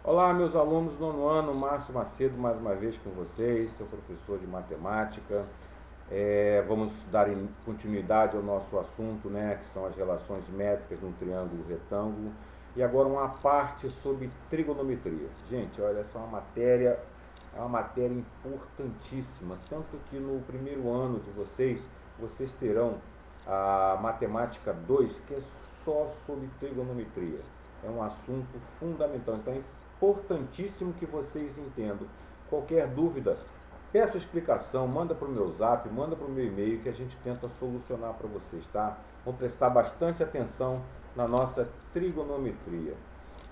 Olá, meus alunos do nono ano, Márcio Macedo, mais uma vez com vocês, seu professor de matemática. Vamos dar continuidade ao nosso assunto, né, que são as relações métricas num triângulo retângulo. E agora uma parte sobre trigonometria. Gente, olha, essa é uma matéria importantíssima, tanto que no primeiro ano de vocês terão a matemática 2, que é só sobre trigonometria. É um assunto fundamental, então é importantíssimo que vocês entendam. Qualquer dúvida, peço explicação, manda para o meu zap, manda para o meu e-mail que a gente tenta solucionar para vocês, tá? Vão prestar bastante atenção na nossa trigonometria.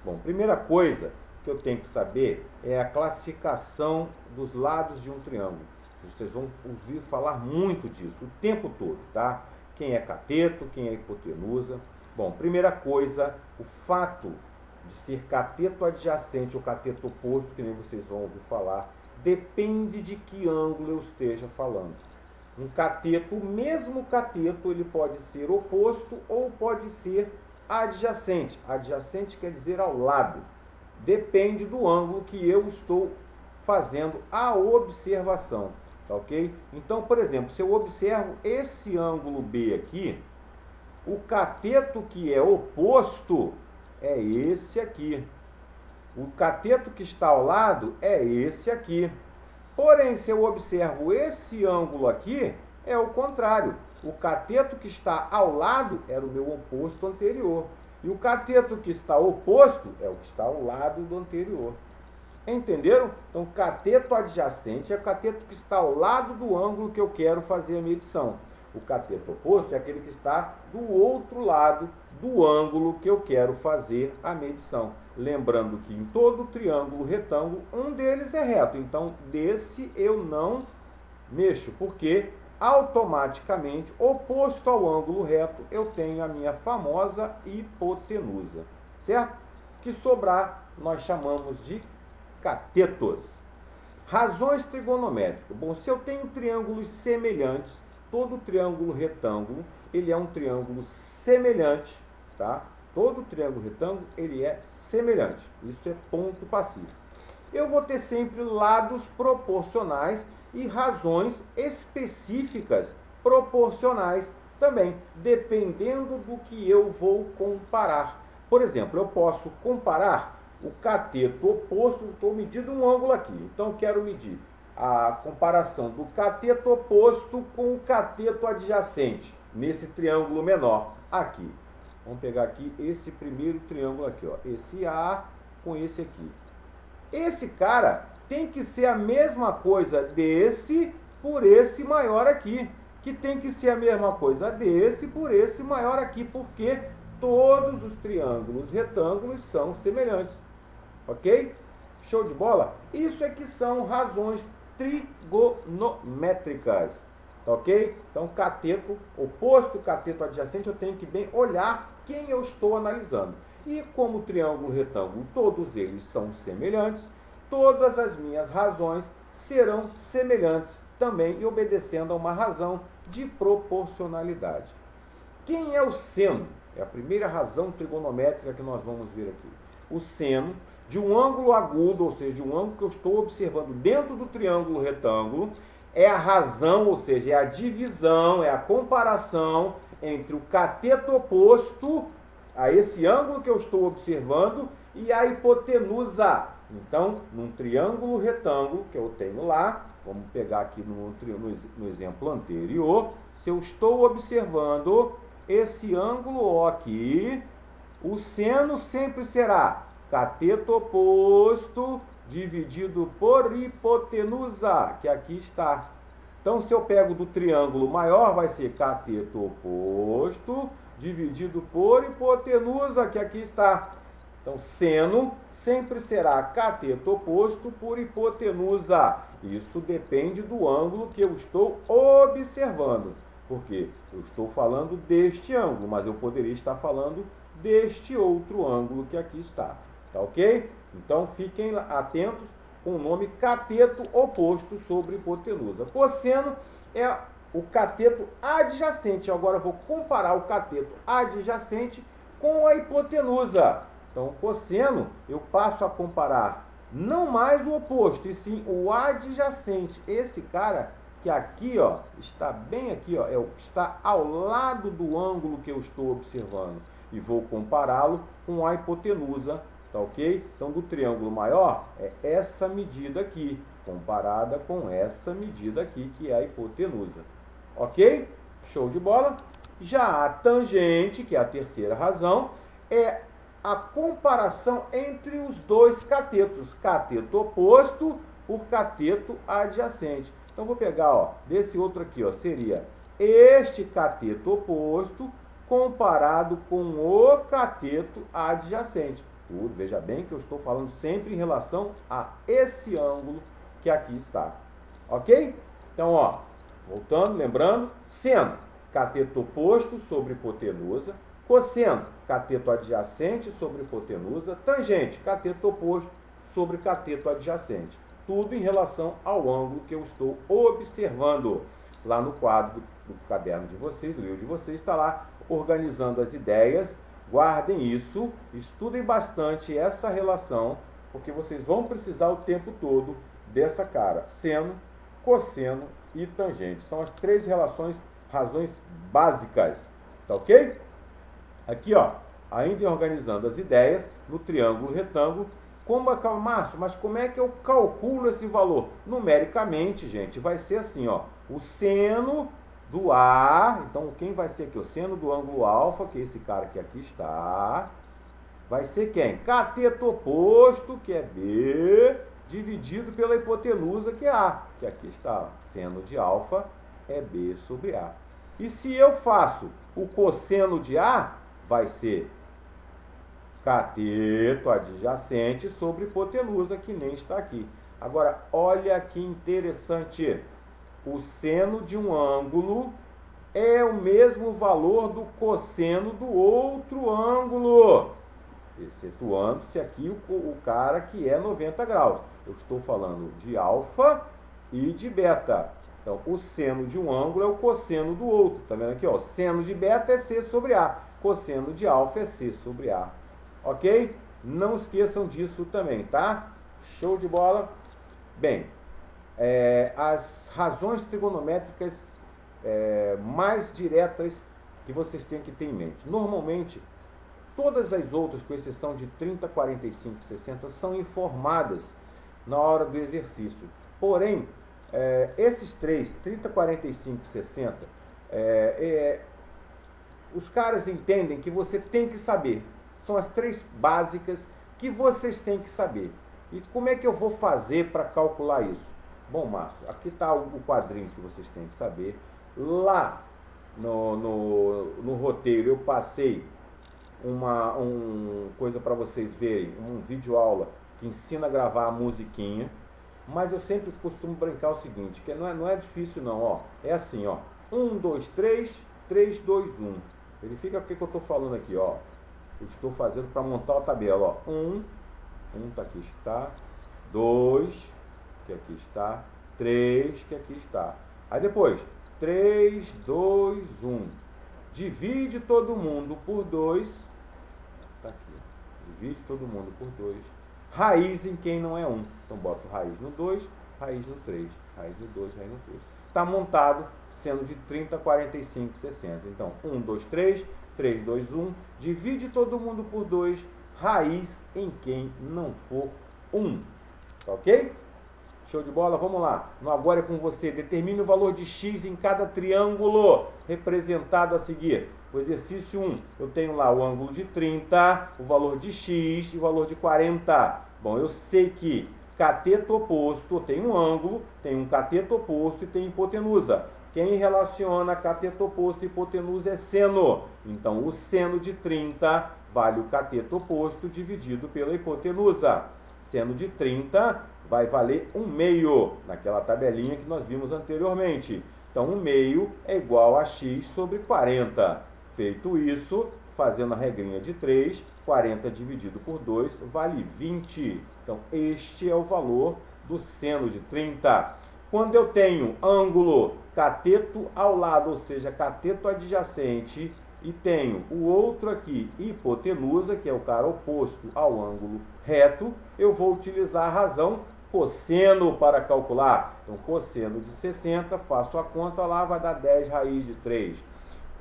Bom, primeira coisa que eu tenho que saber é a classificação dos lados de um triângulo. Vocês vão ouvir falar muito disso o tempo todo, tá? Quem é cateto, quem é hipotenusa. Bom, primeira coisa, o fato de ser cateto adjacente ou cateto oposto, que nem vocês vão ouvir falar, depende de que ângulo eu esteja falando. Um cateto, o mesmo cateto, ele pode ser oposto ou pode ser adjacente. Adjacente quer dizer ao lado. Depende do ângulo que eu estou fazendo a observação, tá ok? Então, por exemplo, se eu observo esse ângulo B aqui, o cateto que é oposto é esse aqui. O cateto que está ao lado é esse aqui. Porém, se eu observo esse ângulo aqui, é o contrário. O cateto que está ao lado era o meu oposto anterior. E o cateto que está oposto é o que está ao lado do anterior. Entenderam? Então, cateto adjacente é o cateto que está ao lado do ângulo que eu quero fazer a medição. O cateto oposto é aquele que está do outro lado do ângulo que eu quero fazer a medição. Lembrando que em todo triângulo retângulo, um deles é reto. Então, desse eu não mexo, porque automaticamente, oposto ao ângulo reto, eu tenho a minha famosa hipotenusa. Certo? Que sobrar, nós chamamos de catetos. Razões trigonométricas. Bom, se eu tenho triângulos semelhantes, todo triângulo retângulo, ele é um triângulo semelhante, tá? Todo triângulo retângulo, ele é semelhante. Isso é ponto pacífico. Eu vou ter sempre lados proporcionais e razões específicas proporcionais também, dependendo do que eu vou comparar. Por exemplo, eu posso comparar o cateto oposto, estou medindo um ângulo aqui, então quero medir a comparação do cateto oposto com o cateto adjacente, nesse triângulo menor, aqui. Vamos pegar aqui esse primeiro triângulo aqui, ó, esse A com esse aqui. Esse cara tem que ser a mesma coisa desse por esse maior aqui, que tem que ser a mesma coisa desse por esse maior aqui, porque todos os triângulos retângulos são semelhantes. Ok? Show de bola? Isso é que são razões trigonométricas, tá ok? Então, cateto oposto, cateto adjacente, eu tenho que bem olhar quem eu estou analisando. E como triângulo retângulo, todos eles são semelhantes, todas as minhas razões serão semelhantes também e obedecendo a uma razão de proporcionalidade. Quem é o seno? É a primeira razão trigonométrica que nós vamos ver aqui. O seno de um ângulo agudo, ou seja, de um ângulo que eu estou observando dentro do triângulo retângulo, é a razão, ou seja, é a divisão, é a comparação entre o cateto oposto a esse ângulo que eu estou observando e a hipotenusa. Então, num triângulo retângulo que eu tenho lá, vamos pegar aqui no exemplo anterior, se eu estou observando esse ângulo O aqui, o seno sempre será cateto oposto dividido por hipotenusa, que aqui está. Então, se eu pego do triângulo maior, vai ser cateto oposto dividido por hipotenusa, que aqui está. Então, seno sempre será cateto oposto por hipotenusa. Isso depende do ângulo que eu estou observando. Porque eu estou falando deste ângulo, mas eu poderia estar falando deste outro ângulo que aqui está. Tá ok? Então, fiquem atentos com o nome cateto oposto sobre hipotenusa. Cosseno é o cateto adjacente. Agora, eu vou comparar o cateto adjacente com a hipotenusa. Então, o cosseno, eu passo a comparar não mais o oposto, e sim o adjacente. Esse cara que aqui, ó, está bem aqui, ó, está ao lado do ângulo que eu estou observando. E vou compará-lo com a hipotenusa, tá ok? Então, do triângulo maior, é essa medida aqui, comparada com essa medida aqui, que é a hipotenusa. Ok? Show de bola? Já a tangente, que é a terceira razão, é a comparação entre os dois catetos, cateto oposto por cateto adjacente. Então, vou pegar, ó, desse outro aqui, ó, seria este cateto oposto comparado com o cateto adjacente. Tudo, veja bem que eu estou falando sempre em relação a esse ângulo que aqui está. Ok? Então, ó, voltando, lembrando, seno, cateto oposto sobre hipotenusa, cosseno, cateto adjacente sobre hipotenusa, tangente, cateto oposto sobre cateto adjacente. Tudo em relação ao ângulo que eu estou observando. Lá no quadro do caderno de vocês, do livro de vocês, está lá organizando as ideias. Guardem isso, estudem bastante essa relação, porque vocês vão precisar o tempo todo dessa cara. Seno, cosseno e tangente. São as três razões básicas. Tá ok? Aqui, ó, ainda organizando as ideias, no triângulo retângulo, Márcio, mas como é que eu calculo esse valor? Numericamente, gente, vai ser assim, ó, o seno do A, então quem vai ser aqui? O seno do ângulo alfa, que é esse cara que aqui está, vai ser quem? Cateto oposto, que é B, dividido pela hipotenusa, que é A, que aqui está, seno de alfa é B sobre A. E se eu faço o cosseno de A, vai ser cateto adjacente sobre hipotenusa, que nem está aqui. Agora, olha que interessante. O seno de um ângulo é o mesmo valor do cosseno do outro ângulo, excetuando-se aqui o cara que é 90 graus. Eu estou falando de alfa e de beta. Então, o seno de um ângulo é o cosseno do outro. Tá vendo aqui, ó? Seno de beta é C sobre A. Cosseno de alfa é C sobre A. Ok? Não esqueçam disso também, tá? Show de bola? Bem, as razões trigonométricas mais diretas que vocês têm que ter em mente. Normalmente, todas as outras, com exceção de 30, 45 e 60, são informadas na hora do exercício. Porém, esses três, 30, 45 e 60, os caras entendem que você tem que saber. São as três básicas que vocês têm que saber. E como é que eu vou fazer para calcular isso? Bom, Márcio, aqui está o quadrinho que vocês têm que saber. Lá no roteiro eu passei uma coisa para vocês verem, um vídeo aula que ensina a gravar a musiquinha. Mas eu sempre costumo brincar o seguinte, que não é difícil não, ó. É assim, ó. 1, 2, 3, 3, 2, 1. Verifica o que eu estou falando aqui, ó. Eu estou fazendo para montar a tabela, ó. 1 tá aqui está, 2, que aqui está, 3, que aqui está. Aí depois, 3, 2, 1. Divide todo mundo por 2. Tá aqui, ó. Divide todo mundo por 2. Raiz em quem não é 1. Então, boto raiz no 2, raiz no 3. Raiz no 2, raiz no 3. Está montado sendo de 30, 45, 60. Então, 1, 2, 3, 3, 2, 1. Divide todo mundo por 2. Raiz em quem não for 1. Tá ok? Show de bola? Vamos lá. No agora é com você. Determine o valor de x em cada triângulo representado a seguir. O exercício 1, eu tenho lá o ângulo de 30, o valor de x e o valor de 40. Bom, eu sei que cateto oposto tem um ângulo, tem um cateto oposto e tem hipotenusa. Quem relaciona cateto oposto e hipotenusa é seno. Então, o seno de 30 vale o cateto oposto dividido pela hipotenusa. Seno de 30 vai valer 1/2, naquela tabelinha que nós vimos anteriormente. Então, 1/2 é igual a x sobre 40. Feito isso, fazendo a regrinha de 3, 40 dividido por 2 vale 20. Então, este é o valor do seno de 30. Quando eu tenho ângulo cateto ao lado, ou seja, cateto adjacente, e tenho o outro aqui, hipotenusa, que é o cara oposto ao ângulo reto, eu vou utilizar a razão cosseno para calcular. Então, cosseno de 60, faço a conta lá, vai dar 10 raiz de 3.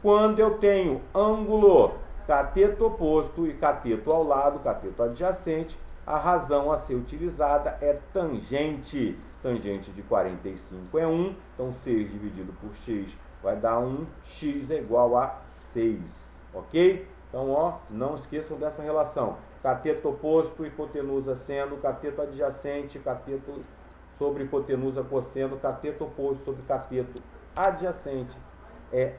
Quando eu tenho ângulo cateto oposto e cateto ao lado, cateto adjacente, a razão a ser utilizada é tangente. Tangente de 45 é 1, então 6 dividido por x vai dar 1, x é igual a 6, ok? Então, ó, não esqueçam dessa relação. Cateto oposto, hipotenusa seno, cateto adjacente, cateto sobre hipotenusa cosseno, cateto oposto sobre cateto adjacente é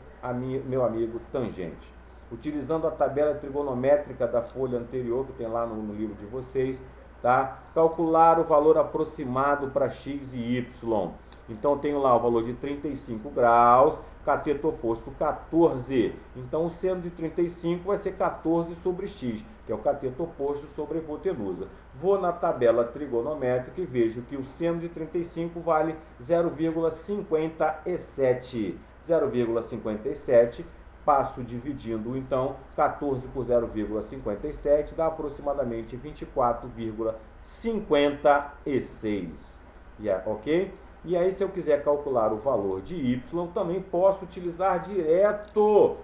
meu amigo tangente. Utilizando a tabela trigonométrica da folha anterior, que tem lá no livro de vocês, tá? Calcular o valor aproximado para x e y. Então, eu tenho lá o valor de 35 graus, cateto oposto 14. Então, o seno de 35 vai ser 14 sobre x, que é o cateto oposto sobre a hipotenusa. Vou na tabela trigonométrica e vejo que o seno de 35 vale 0,57. 0,57, passo dividindo, então, 14 por 0,57 dá aproximadamente 24,56. Ok? E aí, se eu quiser calcular o valor de y, também posso utilizar direto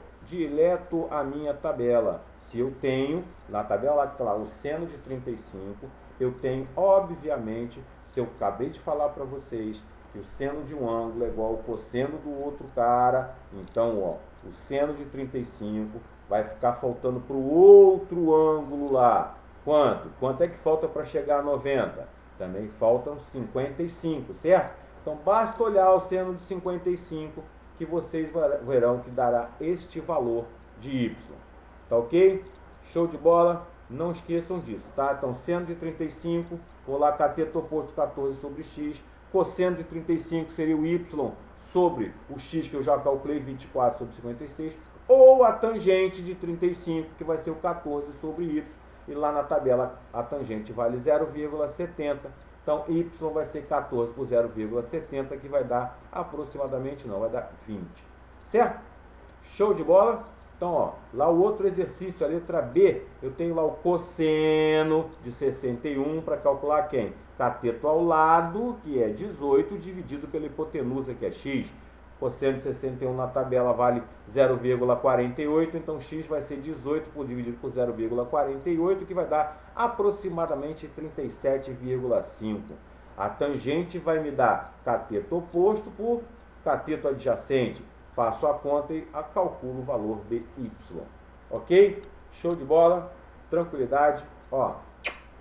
a minha tabela. Se eu tenho, na tabela lá que está lá, o seno de 35, eu tenho, obviamente, se eu acabei de falar para vocês que o seno de um ângulo é igual ao cosseno do outro cara, então, ó, o seno de 35 vai ficar faltando para o outro ângulo lá. Quanto? Quanto é que falta para chegar a 90? Também faltam 55, certo? Então, basta olhar o seno de 55 que vocês verão que dará este valor de y. Tá ok? Show de bola? Não esqueçam disso, tá? Então, seno de 35, vou lá, cateto oposto 14 sobre x, cosseno de 35 seria o y sobre o x, que eu já calculei, 24 sobre 56, ou a tangente de 35, que vai ser o 14 sobre y, e lá na tabela a tangente vale 0,70, então y vai ser 14 por 0,70, que vai dar aproximadamente, não, vai dar 20, certo? Show de bola? Então, ó, lá o outro exercício, a letra B, eu tenho lá o cosseno de 61 para calcular quem? Cateto ao lado, que é 18, dividido pela hipotenusa, que é x. Cosseno de 61 na tabela vale 0,48, então x vai ser 18 dividido por 0,48, que vai dar aproximadamente 37,5. A tangente vai me dar cateto oposto por cateto adjacente. Faço a conta e calculo o valor de y. Ok? Show de bola? Tranquilidade? Ó,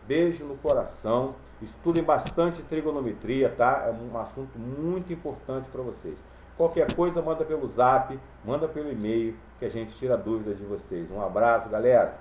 beijo no coração. Estudem bastante trigonometria, tá? É um assunto muito importante para vocês. Qualquer coisa, manda pelo zap, manda pelo e-mail, que a gente tira dúvidas de vocês. Um abraço, galera!